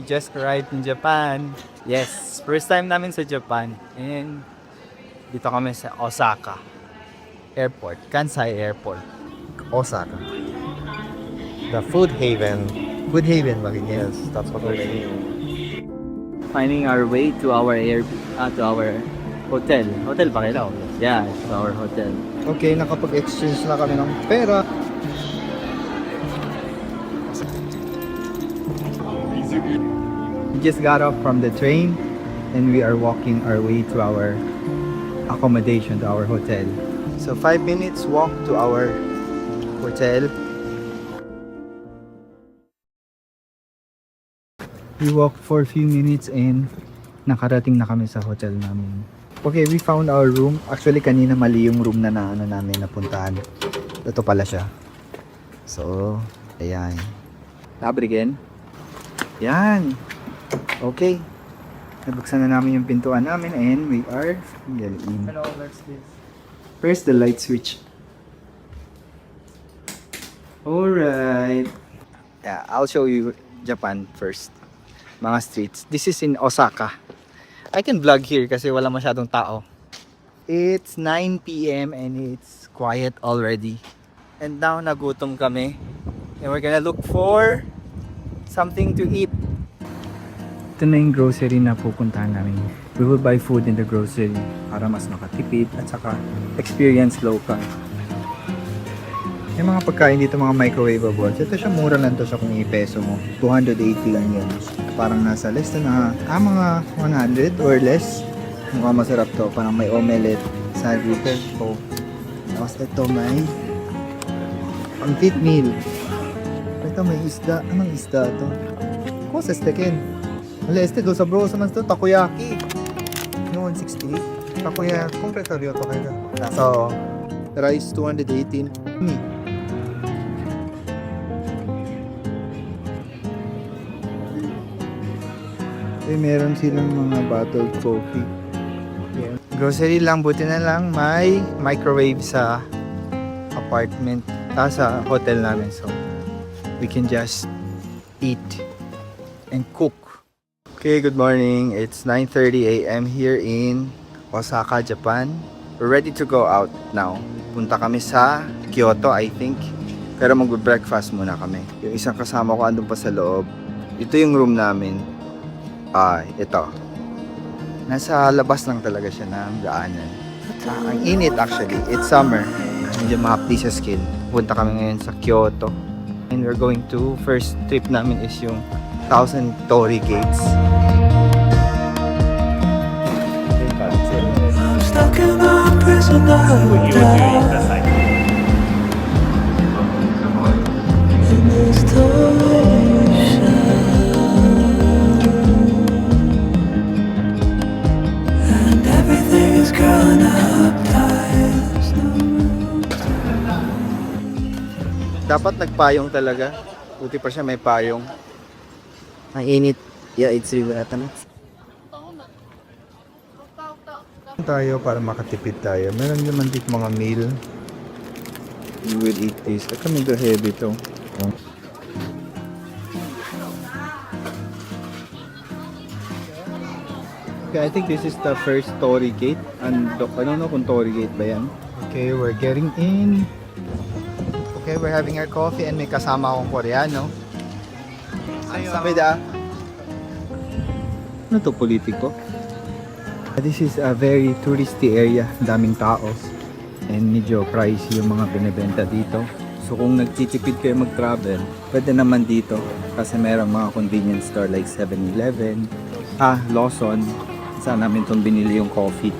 just arrived in Japan. Yes, first time namin sa Japan. And dito kami sa Osaka Airport, Kansai Airport. Osaka. The food haven. Food haven, yes, that's what we're saying. Finding our way to our to our hotel. Hotel ba kayo? Yeah, to our hotel. Okay, nakapag-exchange na kami ng pera. We just got off from the train and we are walking our way to our accommodation, to our hotel. So 5 minutes walk to our hotel. We walked for a few minutes and nakarating na kami sa hotel namin. Okay, we found our room. Actually, kanina mali yung room na namin napuntahan. Ito pala siya. So, ayan. Tabrigen. Yan. Okay. Nabuksan na namin yung pintuan namin and we are in. Hello, where's this? Where's the light switch? Alright. Yeah, I'll show you Japan first. Mga streets. This is in Osaka. I can vlog here kasi wala masyadong tao. It's 9 p.m. and it's quiet already. And now nagutom kami. And we're gonna look for something to eat. Ito na yung grocery na pupuntahan namin. We will buy food in the grocery para mas makatipid at saka experience local. Yung mga pagkain dito, mga microwavables, ito siya, mura lang to sa kung i-peso mo. 280 lang yan. Parang nasa less than mga 100 or less. Mukhang masarap to. Parang may omelette, sandwich. So, tapos ito may pang-fit meal. Ito may isda. Anong isda to? Kung sa stekin. Wala, doon sa bro sa man to, takoyaki. No, 160. Takoyaki. Kompletaryo to kayo. So, rice 218. Meron silang mga bottled coffee. Yeah. Grocery lang, buti na lang may microwave sa apartment, sa hotel namin. So, we can just eat and cook. Okay, good morning. It's 9:30 a.m. here in Osaka, Japan. We're ready to go out now. Punta kami sa Kyoto, I think. Pero mag-breakfast muna kami. Yung isang kasama ko andun pa sa loob. Ito yung room namin. Ito. Nasa labas lang talaga siya ng daanan. Ang init actually. It's summer. Medyo mahapdi sa skin. Punta kami ngayon sa Kyoto. And we're going to, first trip namin is yung Thousand Torii Gates. I'm stuck in a prison of doubt. In this torsion, and everything is growing up tight. Dapat nagpayong talaga. Buti pa siya may payong. Ang init. Yeah, it's really tayo para makatipid tayo. Meron naman dito mga meal. We will eat this. Ito medyo heavy to. Okay, I think this is the first Torii Gate. And I don't know kung Torii Gate ba yan. Okay, we're getting in. Okay, we're having our coffee and may kasama akong Koreano. Sabi da. Ano to, politiko? This is a very touristy area. Daming tao. And medyo pricey yung mga binibenta dito. So kung nagtitipid kayo mag-travel, pwede naman dito. Kasi mayroong mga convenience store like 7-Eleven, Lawson. Saan namin itong binili yung coffee.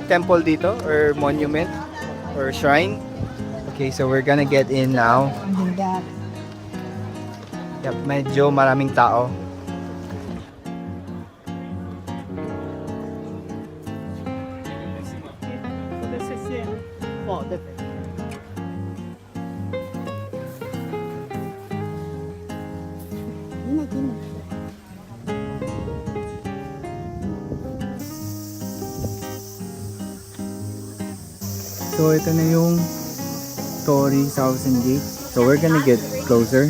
Temple dito or monument or shrine. Okay, so we're gonna get in now. Yep, medyo maraming tao. So ito na yung Torii Thousand Gate. So we're gonna get closer.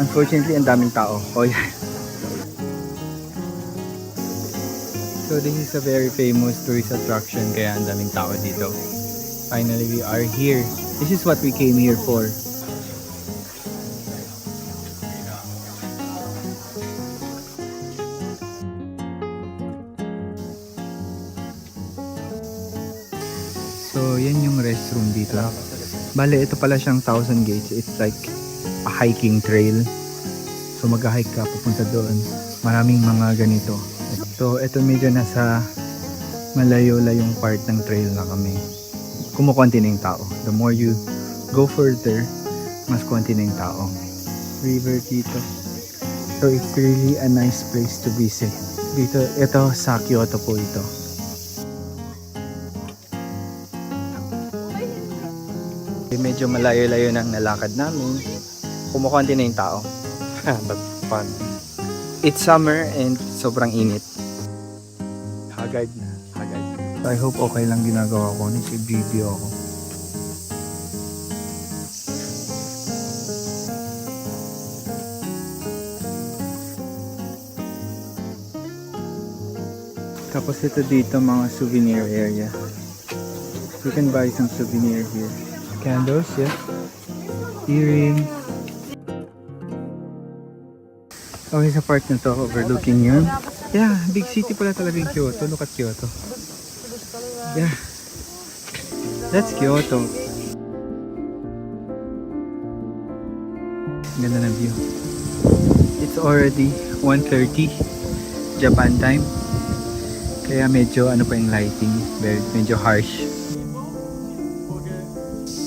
Unfortunately, ang daming tao. Oh yeah. So this is a very famous tourist attraction kaya ang daming tao dito. Finally, we are here. This is what we came here for. So, yan yung restroom dito. Bale, ito pala siyang Thousand Gates. It's like a hiking trail. So, mag-hike ka papunta doon. Maraming mga ganito. So, ito medyo nasa malayo-layong part ng trail na kami. Kumukunti na yung tao. The more you go further, mas konti na yung tao. River dito. So, it's really a nice place to visit. Dito, ito sa Kyoto po ito. Medyo malayo-layo nang nalakad namin. Kumukunti na yung tao. But fun. It's summer and sobrang init. Hagad na. Hagad. So I hope okay lang ginagawa ko. Nag-video ako. Tapos ito dito mga souvenir area. You can buy some souvenir here. Candles, yeah. Earrings. Okay, sa part na to, overlooking yun. Yeah, big city pala talaga yung Kyoto. Look at Kyoto. Yeah. That's Kyoto. Ganda ng view. It's already 1:30 Japan time. Kaya medyo ano pa yung lighting. Medyo harsh.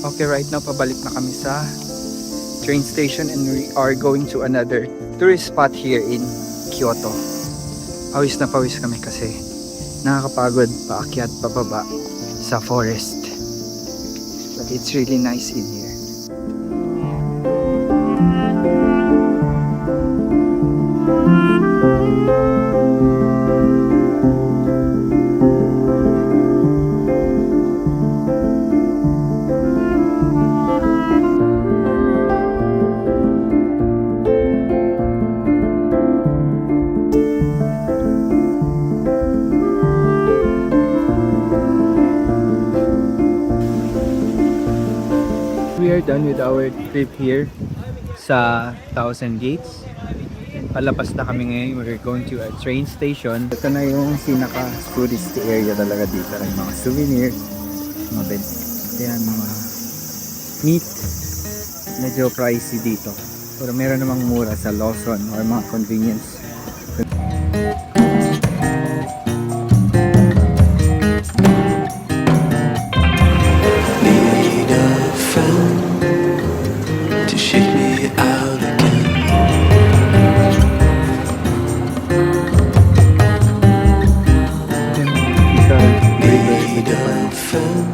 Okay, right now pabalik na kami sa train station and we are going to another tourist spot here in Kyoto. Pawis na pawis kami kasi nakakapagod paakyat pababa sa forest. But it's really nice in here. We are done with our trip here sa Thousand Gates. Palabas na kami ngayon. We're going to a train station. Ito na yung pinaka-tourist area talaga dito. Yung mga souvenir, mga bed. Yan, mga meat. Medyo pricey dito. Pero meron namang mura sa Lawson or mga convenience. Need a friend to shake me out again. Need a friend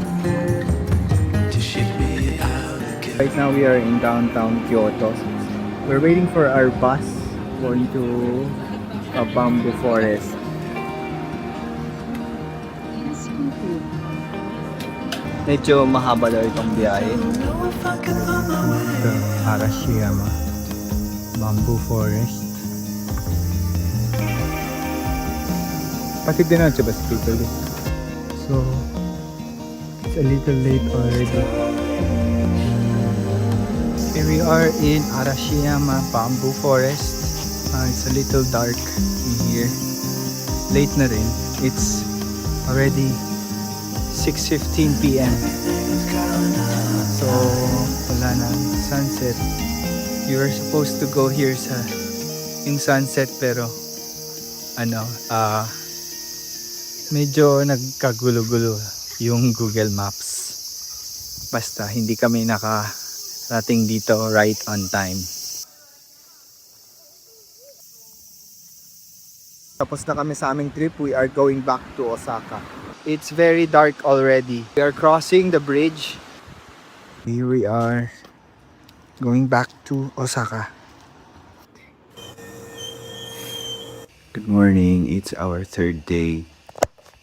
to shake me out again. Right now we are in downtown Kyoto. We're waiting for our bus going to a bamboo forest. Medyo mahaba daw itong biyahe. The Arashiyama Bamboo Forest. Pati din siya ba si people? So, it's a little late already. Here we are in Arashiyama Bamboo Forest. It's a little dark in here. Late na rin. It's already 6:15 p.m. So, wala na sunset. We were supposed to go here sa yung sunset pero medyo nagkagulo-gulo yung Google Maps. Basta hindi kami nakarating dito right on time. Tapos na kami sa aming trip. We are going back to Osaka. It's very dark already. We are crossing the bridge. Here we are going back to Osaka. Good morning. It's our third day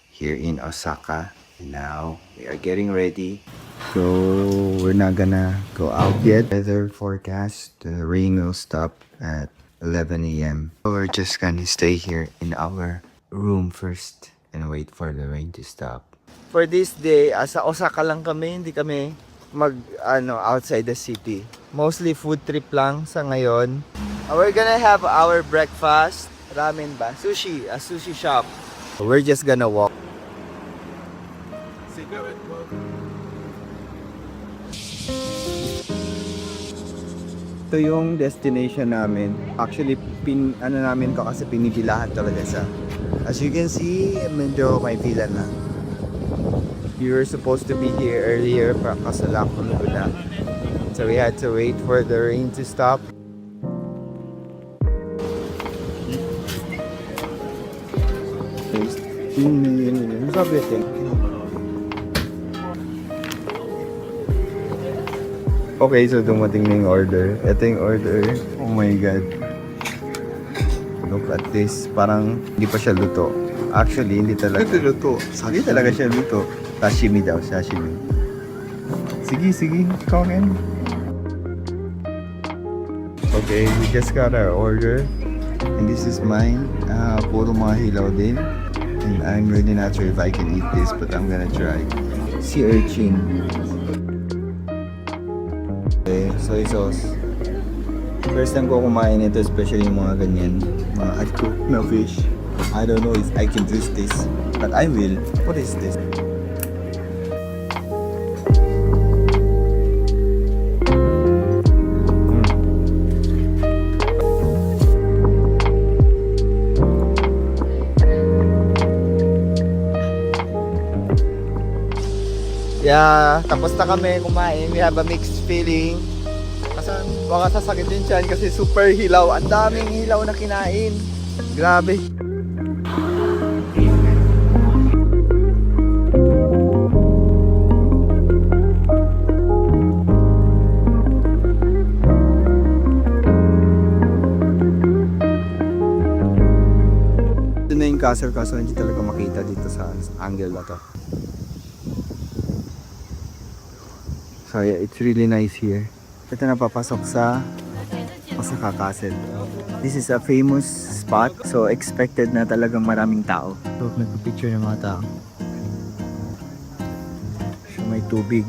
here in Osaka. Now we are getting ready So we're not gonna go out yet. Weather forecast, the rain will stop at 11 a.m. So we're just gonna stay here in our room first and wait for the rain to stop. For this day, sa Osaka lang kami, hindi kami outside the city. Mostly food trip lang sa ngayon. We're gonna have our breakfast, ramen ba? Sushi, a sushi shop. We're just gonna walk. Ito yung destination namin. Actually, namin to kasi pinipilahan talaga siya. As you can see, medyo may pila na. We were supposed to be here earlier, pero kaso lang na. So we had to wait for the rain to stop. Sabi ito. Okay, so dumating na yung order. Ito yung order. Oh my God. Look at this. Parang hindi pa siya luto. Actually, hindi talaga. Hindi luto. Hindi talaga siya luto. Sashimi daw, sashimi. Sige. Comment. Okay, we just got our order. And this is mine. Puro mga hilaw din. And I'm really not sure if I can eat this, but I'm gonna try. Sea urchin. Okay, soy sauce. First time ko kumain ito, especially yung mga ganyan, mga uncooked na fish. I don't know if I can do this, but I will. What is this? Yeah, tapos na kami kumain. We have a mixed feeling. Kasi baka sasakit din siya kasi super hilaw. Ang daming hilaw na kinain. Grabe. Ito na yung castle kaso hindi talaga makita dito sa angle na to. So yeah, it's really nice here. Ito na papasok sa Osaka Castle. This is a famous spot, so expected na talagang maraming tao. So nagpa-picture ng mga tao. So may tubig.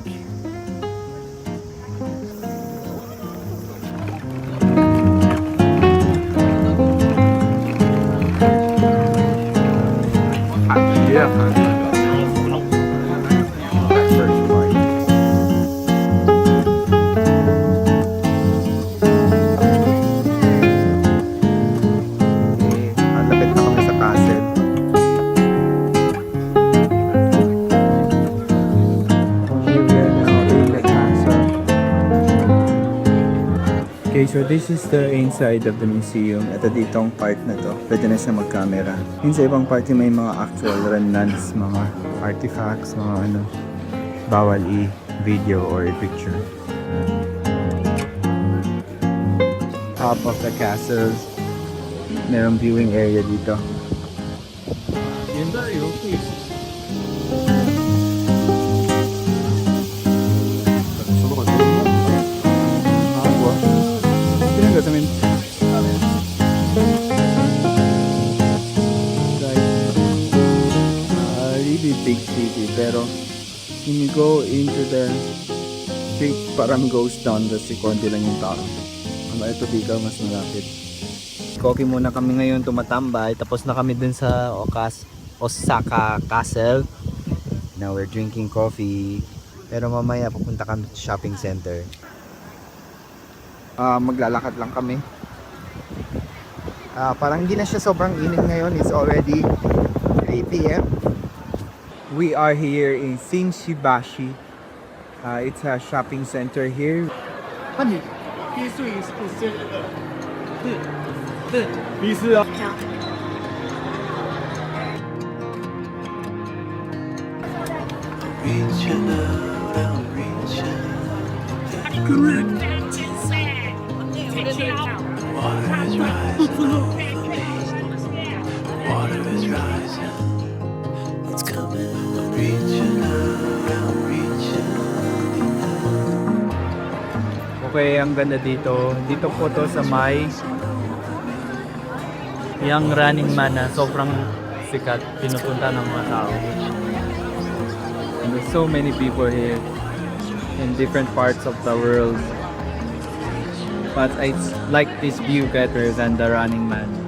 Okay, so this is the inside of the museum. Ito ditong part na to. Pwede na siya mag-camera. Yung sa ibang part may mga actual remnants, mga artifacts, mga bawal i-video or i-picture. Top of the castle. Merong viewing area dito. Really big city, pero when you go into the street, parang goes down kasi konti lang yung tao. Ito dito mas malapit. Coffee muna kami ngayon, tumatambay. Tapos na kami dun sa Osaka Castle. Now we're drinking coffee. Pero mamaya pupunta kami sa shopping center. Maglalakad lang kami. Parang hindi na siya sobrang init ngayon. It's already 3 p.m. We are here in Shinshibashi. It's a shopping center here. Reaching out, I'm reaching. Water is rising over me. Water is rising. It's coming. Reaching out, I'm reaching. Anyway, ang ganda dito. Dito po to sa may yung Running Man na sobrang sikat, pinupunta ng mga tao. And there's so many people here in different parts of the world. But I like this view better than the Running Man.